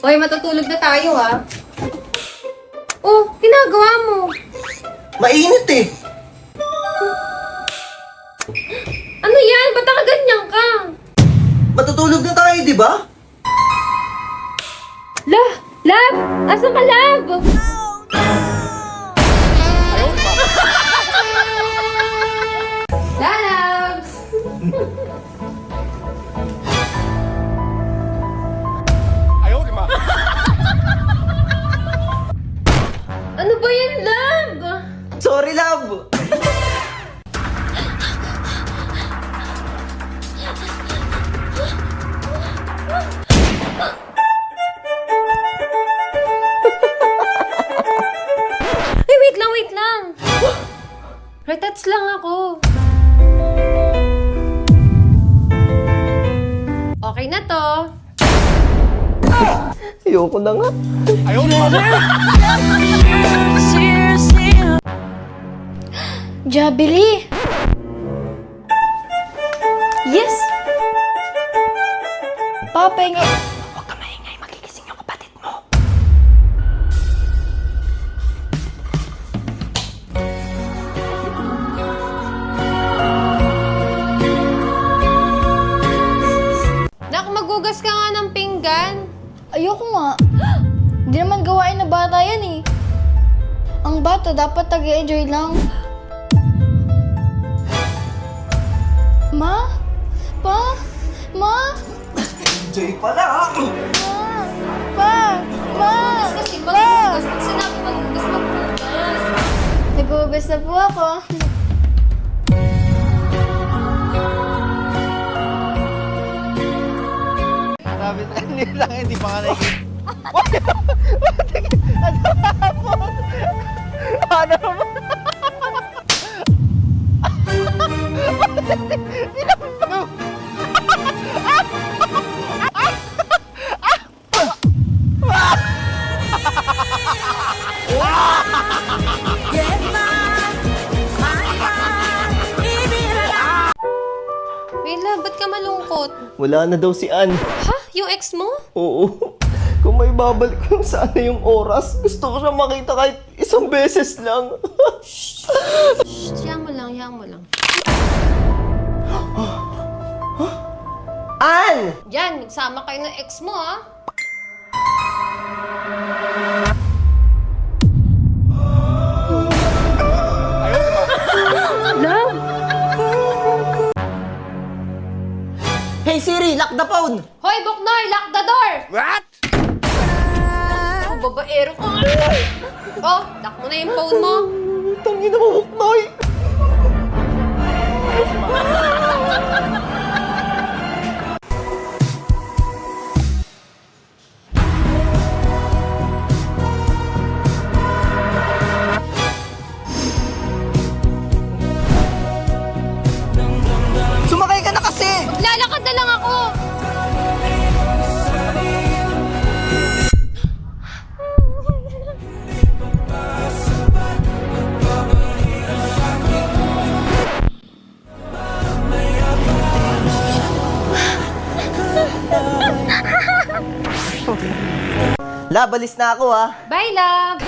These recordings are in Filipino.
Hoy, matutulog na tayo ah. Oh, ginagawa mo. Mainit eh. Ano yan? Ba't nakaganyan ka? Matutulog na tayo, di ba? Lab! Asan ka, Lab? Labs! Ano ba yan, Lab? Sorry, love. Ay, wait lang. Retouch lang ako. Okay na to. Ayoko na nga. Jabili! Yes! Papahinga. Huwag ka maingay, magigising yung kapatid mo. Nak, magugas ka nga ng pinggan. Ayoko nga. Hindi naman gawain na bata yan eh. Ang bata dapat tag-enjoy lang. Ma? Pa? Ma? Enjoy pala. Pa? Ma? Kasi magugas. Pag sinabi magugas. Nagugas na po ako. Sabi na nila lang, hindi pa nga nakikita. Ano naman? Wala, ba't ka malungkot? Wala na daw si Ann. Ha? Yung ex mo? Oo. Kung may babalik kung sana yung oras, gusto ko siya makita kahit isang beses lang. Shh, hiyang mo lang. Ann! Yan, magsama kayo ng ex mo ah. Love! Hey Siri, lock the phone! Hoy, Buknoy! Lock the door! What? Oh, babaero ka. Oh, lock mo na yung phone mo. Tangina mo, Huknoy! Sumakay ka na kasi! Lalakad na lang ako. Labalis na ako ha. Bye, love.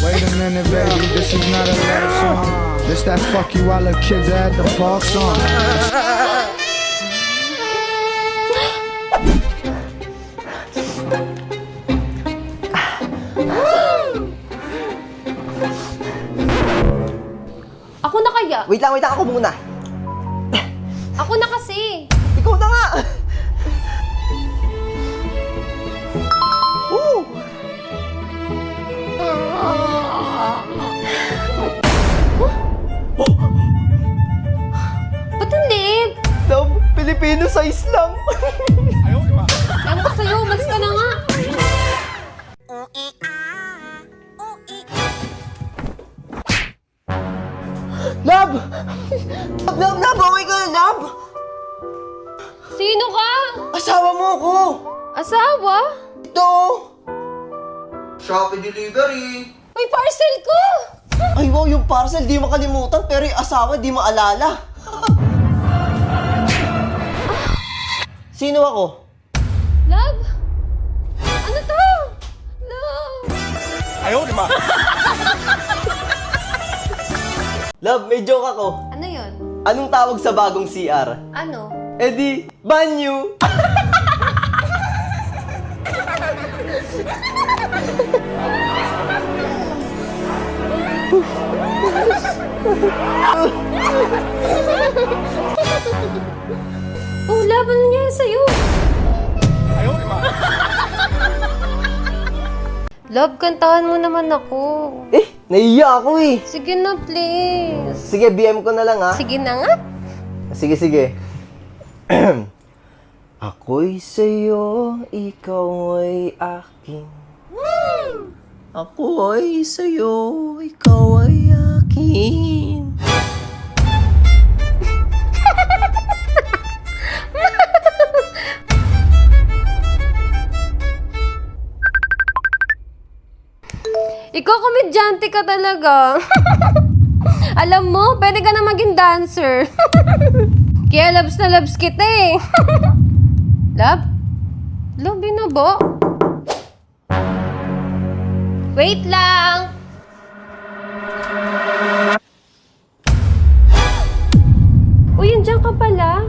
Wait a minute, baby, this is not a love song. This that fuck you all the kids at the park song. Ako na kaya? Wait lang, ako muna. Ako na kasi. Ikaw na nga! Woo! Ba't ang liit? Love, Filipino size lang. Ewan ko sa'yo, umalis ka na nga. Love! Love, okay ka na, love? Sino ka? Asawa mo ako! Asawa? Ito! Shopee delivery! May parcel ko! Ay wow, yung parcel di makalimutan pero yung asawa di maalala. Sino ako? Love? Ano to? Love? Love, may joke ako. Ano yun? Anong tawag sa bagong CR? Ano? Eh di, banyo! Oh, Love, ano nangyari sa'yo? Love, kantahan mo naman ako. Eh, naiiya ako eh. Sige na, please. Sige, BM ko na lang ha. Sige na nga. Sige, sige. Ako'y sa'yo, ikaw ay akin. Ako ay sa'yo, ikaw ay akin. Ikaw, komedyante ka talaga. Alam mo, pwede ka na maging dancer. Kaya loves na loves kita eh. Love? Love, binabo? Wait lang! Uy, nandiyan ka pala.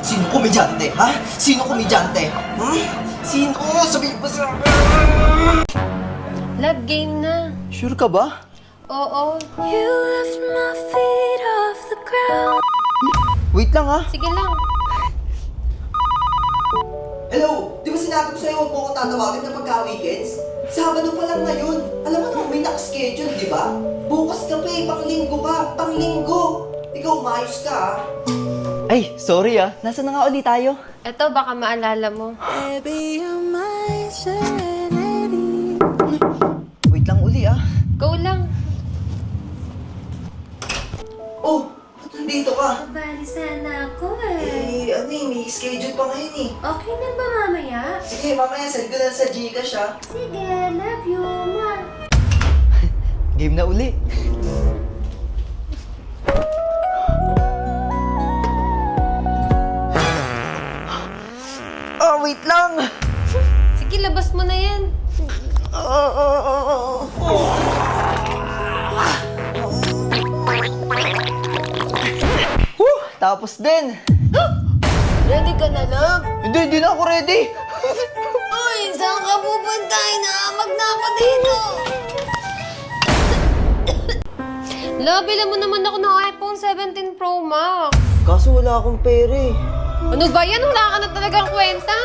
Sino komedyante, ha? Sino komedyante? Sino? Sabihin mo sa akin! Love, game na. Sure ka ba? Oo. Wait lang ha. Sige lang. Hello! Di ba sinabi ko sa'yo huwag mo ko tatawagin na pagka-weekends? Sabado pa lang ngayon. Alam mo naman may nakaschedule, di ba? Bukas ka pa eh, panglinggo ka. Panglinggo! Ikaw, umayos ka ha? Ay, sorry ah. Nasaan na nga ulit tayo? Eto, baka maalala mo. Wait lang uli ah. Go lang. Oh! Nandito ka. Bali sana ako Ano eh, may schedule pa ngayon eh. Okay na ba mamaya? Sige, mamaya send ko na sa Gcash ah. Sige, love you, ma. Game na uli. Wait lang! Sige, labas mo na yan. Tapos din. Ready ka na, love? Hindi na ako ready. Uy, saan ka pupunta? Inaamag na ako dito. Love, bilan mo naman ako ng iPhone 17 Pro Max. Kaso wala akong pera eh. Ano ba yan? Wala ka na talagang kwenta.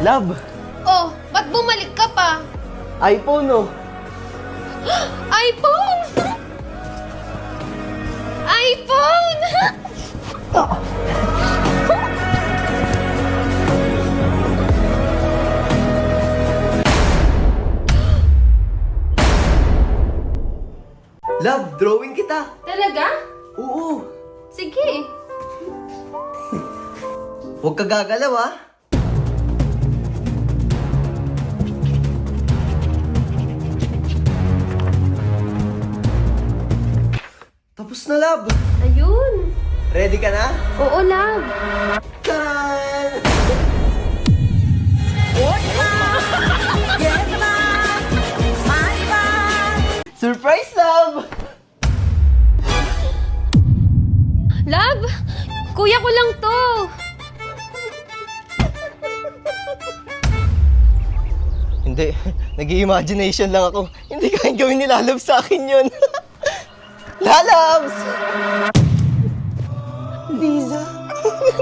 Love, Oh, ba't bumalik ka pa? iPhone oh. iPhone! iPhone! Love, drawing kita. Talaga? Oo. Sige. Huwag ka gagalaw ah. Tapos na, love. Ayun. Ready ka na? Oo, love. Taran! Surprise, love! Love, kuya ko lang to. Hindi, nag-i-imagination lang ako. Hindi kayang gawin ni Lalabs sa akin yun. Lalabs! Liza!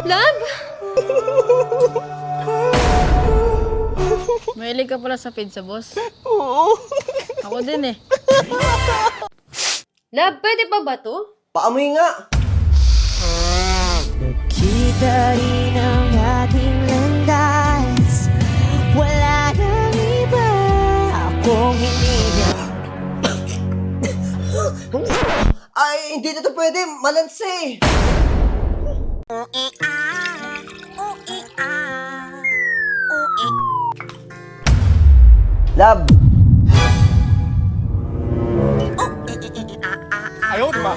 Love? Mahilig ka pala sa pizza, boss. Oo. Ako din eh. Love, pwede pa ba to? Paamoy nga. Kita rin ang ating landas. Wala nang iba akong hindi hindi na to pwede. Malanse eh. Love. Ayaw, di ba?